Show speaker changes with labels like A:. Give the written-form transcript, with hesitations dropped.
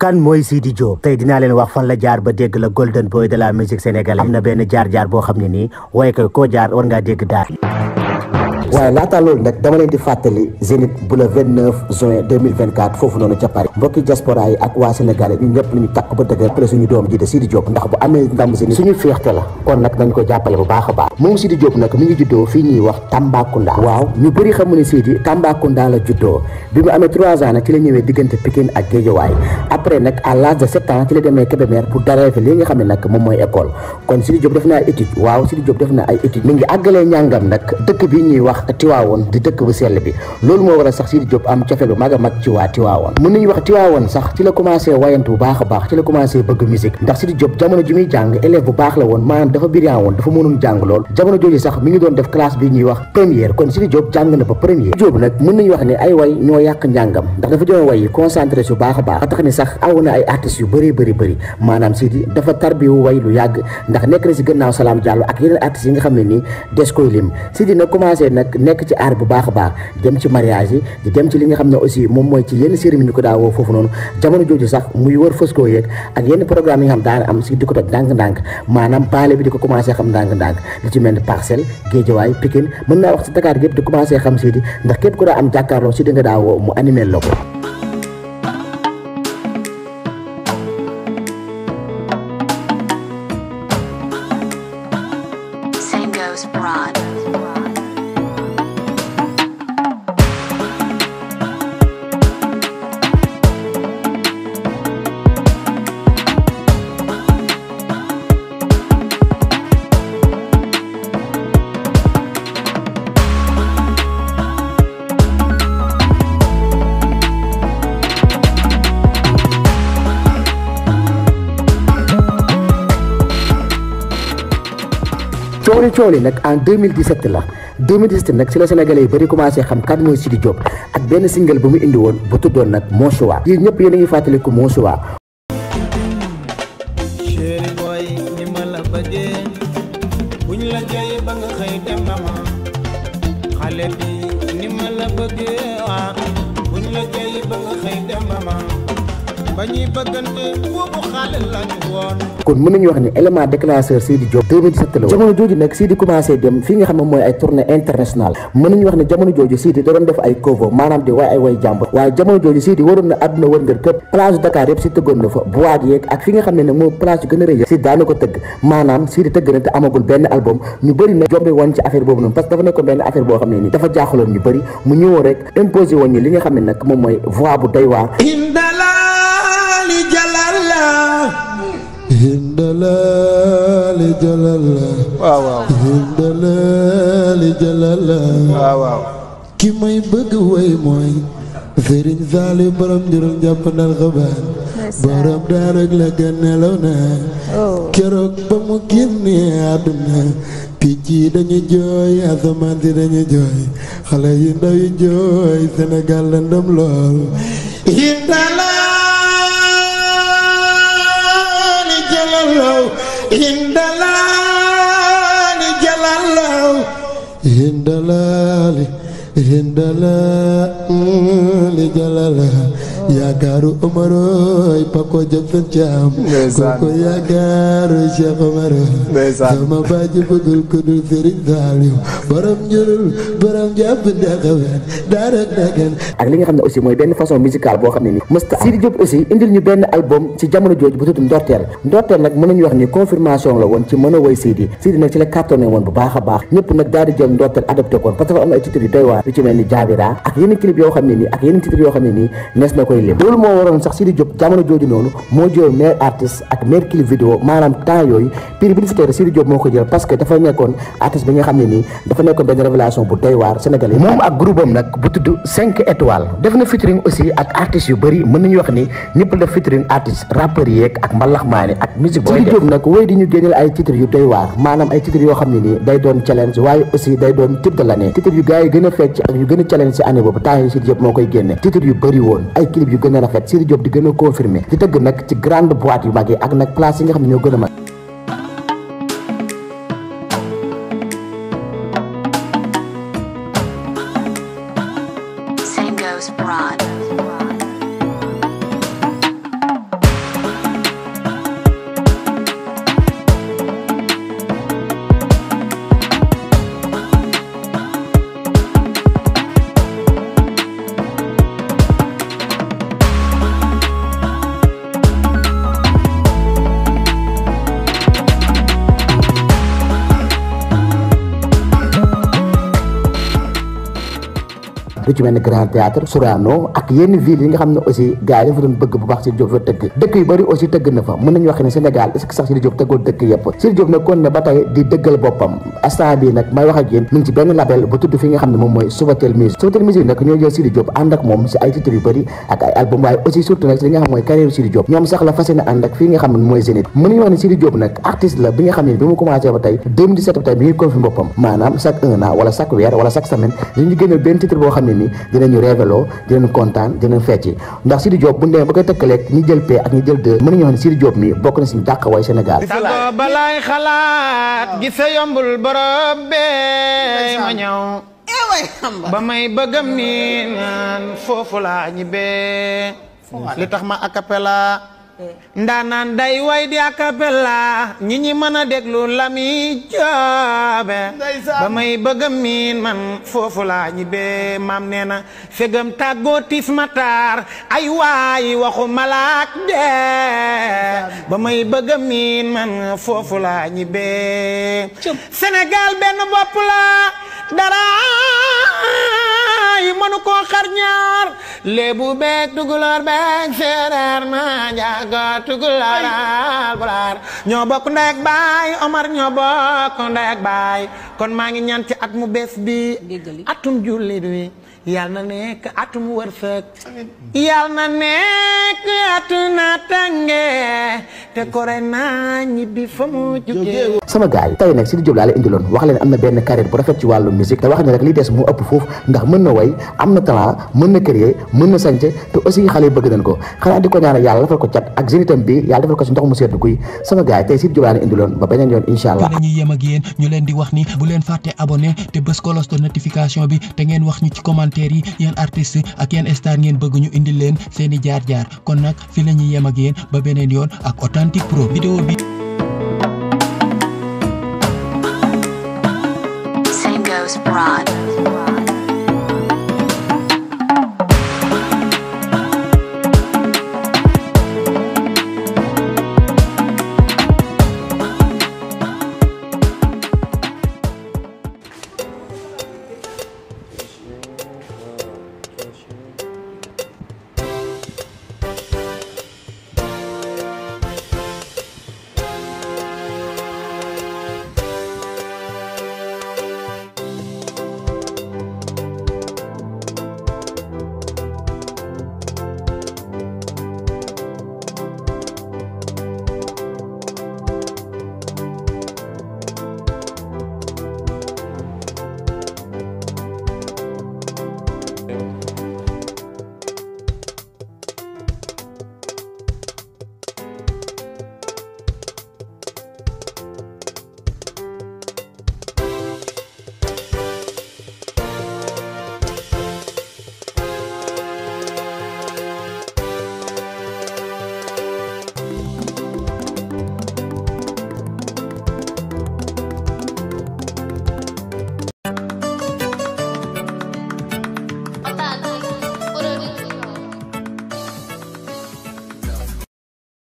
A: kan mooy Sidy Diop tey dinaa leen wax fan la jaar ba dégg la golden boy de la musique sénégalaise. am na benn jaar-jaar boo xam ne nii waaye koo jaar war ngaa dégg daal. waaye laata loolu nag dama leen di fàttali Zénith bu le 29 juin 2024 foofu noonu ca Paris mbokki diaspora yi ak waa Sénégal ñun ñëpp nañu takk ba dëgg après suñu doom ji de Sidy Diop ndax bu amee ndam Zénith suñu fierté la kon nag nañ ko jàppale bu baax a baax. moom Sidy Diop nag mi ngi juddoo fii ñuy wax Tambacounda. waaw ñu bëri xamu ne Sidy Tambacounda la juddoo bi mu amee 3 ans nag ci la ñëwee diggante Pikine ak Guédiawaye après nag à l'âge de 7 ans ci la demee Kébémer pour daree fi li nga xam ne nag moom mooy école kon Sidy Diop def na ay études waaw Sidy Diop def na ay études mi ngi àggalee njàngam nag dëkk bi ñuy wax Tiwaawoon di dëkk bu sell bi loolu moo waral sax Sidy Diop am cofeel bu mag a mag ci waa Tiwaawoon mën nañu wax Tiwaawoon sax ci la commencé wayantu bu baax a baax ci la commencé bëgg musique ndax Sidy Diop jamono ji muy jàng élève bu baax la woon maanaam dafa brillant woon dafa mënoon jàng lool jamono jooju sax mi ngi doon def classe bi ñuy wax première kon Sidy Diop jàng na ba première Diop nag mën nañu wax ne ay way ñoo yàq njàngam ndax dafa joon way yi concentré su baax a baax ba tax ni sax aw na ay artistes yu bëri maanaam Sidy dafa tarbiwu way lu yàgg ndax nekk na si gannaaw Salam Diallo ak yeneen artistes yi nga xam ne nii des koy lim Sidy nag commencé nag nekk ci art bu baax a baax dem ci mariage yi di dem ci li nga xam ne aussi moom mooy ci yenn cérémonie ñu ko daa woo foofu noonu jamono jooju sax muy wër Fosco yeeg ak yenn programme yi nga xam daan am si di ko toj ndànk-ndànk maanaam baale bi di ko commencé xam ndànk-ndànk li ci mel ni Parcelles Guédiawaye Pikine mën naa wax si Dakar yëpp di commencé xam Sidy ndax képp ku daa am jàkkaarloo Sidy nga daa woo mu animé la ko. cooli nag en 2017 la 2017 nag ci la sénégalais yi bëri commencé xam kan mooy Sidy Diop ak benn single bu mu indi woon bu tuddoon nag Mon Choix yii ñëpp yéen a ngi fàttaliku Mon Choix.
B: chéri boy ni ma la bëggee buñ la jëy ba nga xëy dem mama xale bi ni ma la bëggee buñ la jëy ba nga xëy dem mama ba ñuy bëggante boobu xale lañu woon.
A: kon mën nañu wax ne élément déclencheur Sidy Diop 2017 la woon jamono jooju nag Sidy commencé dem fii nga xam ne mooy ay tournée internationale mën nañu wax ne jamono jooju Sidy da doon def ay cover maanaam di waay ay way jàmbur waaye jamono jooju Sidy waroon na àdduna wërngër këpp plage Dakar yëpp si tëggoon na fa boîte yeeg ak fi nga xam ne moo plage yu gën a rëy Sidy daana ko tëgg maanaam Sidy tëgg na te amagul benn album ñu bëri na jombe woon ci affaire boobu noonu parce que dafa nekkoon benn affaire boo xam ne nii dafa jaaxaloon ñu bëri mu ñëwoon rek imposé woon ñu li nga xam ne nag moom mooy voix bu doy waar
C: hindalali jalala
B: waaw waaw
C: hindalali jalala
B: waaw waaw
C: ki may bëgg way mooy Serigne Saliou borom njurul jàppandal xabaar borom daarak la gën nelaw na keroog ba mu génnee àdduna picc yi dañu jooy asamaan si dañu jooy xale yi ndaw yi jooy Sénégal la ndam lool hindalali jalala yaakaaru Omaroy Pako Jackson Thiam koko yaakaaru Cheikh Omaro sama baaji bëggul ko dul Serigne Saliou borom njurul borom jàpp ndexawen daara dagan
A: ak li nga xam ne aussi mooy benn façon musicale boo xam ne ni mësta Sidy Diop aussi indil ñu benn album ci jamono jooju bu tudd ndorteel nag mën nañu wax ni confirmation la woon ci mën a woy Sidy nag ci la cartonné woon bu baax a baax ñëpp nag daal di jël ndorteel adopté koon parce que am na ay titres yu doy waar yu ci mel ni Jaabira ak yeneen clip yoo xam ne nii ak yeneen titres yoo xam ne nii nees na koy lim loolu moo waroon sax Sidy Diop jamono jooju noonu moo jël meilleur artiste ak meilleur clip vidéo maanaam temps yooyu prix bi ñu fi tere Sidy Diop moo ko jël parce que dafa nekkoon artiste bi nga xam ne nii dafa nekkoon benn révélation bu doy waar sénégalais moom ak groupe am nag bu tudd 5 étoiles def na featuring aussi ak artistes yu bëri mën nañu wax ni ñëpp def featuring artiste rappeurs yeeg ak mbalaxmaane ak musique Sidy Diop nag wooy di ñu génneel ay titres yu doy waar maanaam ay titres yoo xam ne nii day doon challenge waaye aussi day doon type de l'année titres yu gars yi gën a fecc ak yu gën a challenge si année boobu temps yi Sidy Diop moo koy génne titres yu bëri woon ay clip yu gën a rafet Sidy Diop di gën a confirmer di tëgg nag ci grande boîte yu mag yi ak nag place yi nga xam ne ñoo gën a mag lu ci mel ni Grand Théâtre Sorano ak yenn ville yi nga xam ne aussi gars yi dafa doon bëgg bu baax Sidy Diop fa tëgg dëkk yu bëri aussi tëgg na fa mën nañu wax ne Sénégal est-ce que sax Sidy Diop tëggul dëkk yëpp Sidy Diop nag kon ne ba tey di dëggal boppam instant bi nag may wax ak yéen mi ngi ci benn label bu tudd fi nga xam ne moom mooy Subatel Music nag ñoo jël Sidy Diop ànd ak moom si ay titres yu bëri ak ay album waaye aussi surtout nag si li nga xam mooy carrière Sidy Diop ñoom sax la fas yéene ànd ak fii nga xam ne mooy Zénith mën nañu wax ne Sidy Diop nag artiste la bi nga xam ne bi mu commencé ba tey 2017 ba tey mi ngi confirmé boppam maanaam chaque un an wala chaque weer wala chaque semaine dañu génne benn titre boo xam ne ni dinañu révélo dinañ kontaan dinañ fecci ndax Sidy Diop bu ñu demee ba koy tëkkaleeg ñi jël P ak ñi jël 2 mën nañu wax ne Sidy Diop mi bokk na si dàq way Sénégal
B: sago balay xalaat gise yombul borom bee ma ñëw ba may bëggam ni naan foofu laa ñibbee li tax ma acapella ndaanaan day way di acapella ñi mën a déglu la mi joobe ba may bëggam miin man foofu laa ñibbee maam nee na fegam tàggoo tis mataar ay waay waxu malaak dee ba may bëggam miin man foofu laa ñibbee Sénégal benn bopp la dara yi mënu koo xar ñaar léebu beeg tukulóor beeg séeréer ma jaaga tukulóor alpulaar ñoo bokk ndey ak baay Omar ñoo bokk ndey ak baay kon maa ngi ñaan ci at mu bees bi atum jullit wi yàlla na nekk atum wërsëg yàlla na nekk atu naataange te kore naa ñibbi fa mu jógee
A: sama gars yi tey nag Sidy Diop laa leen indiloon wax leen am na benn carrière bu rafet ci wàllu musique te wax ne rek li des moo ëpp foofu ndax mën na way am na talent mën na créer mën na sànce te aussi xale yi bëgg nañ ko xanaa di ko ñaanal yàlla defal ko cat ak Zénitham bi yàlla defal ko si ndox mu seddu kuy sama gars yi tey Sidy Diop laa leen indiloon ba beneen yoon incha allah
D: dañuy yem ak yéen ñu leen di wax ni bu leen fàtte abonné te bës cloche de notification bi te ngeen wax ñu ci commentaire yi yeen artiste ak yeen star ngeen bëgg ñu indil leen seeni jaar-jaar kon nag fi la ñuy yem ak yéen ba beneen yoon ak Authentique Pro vidéo bi
E: Same goes broad.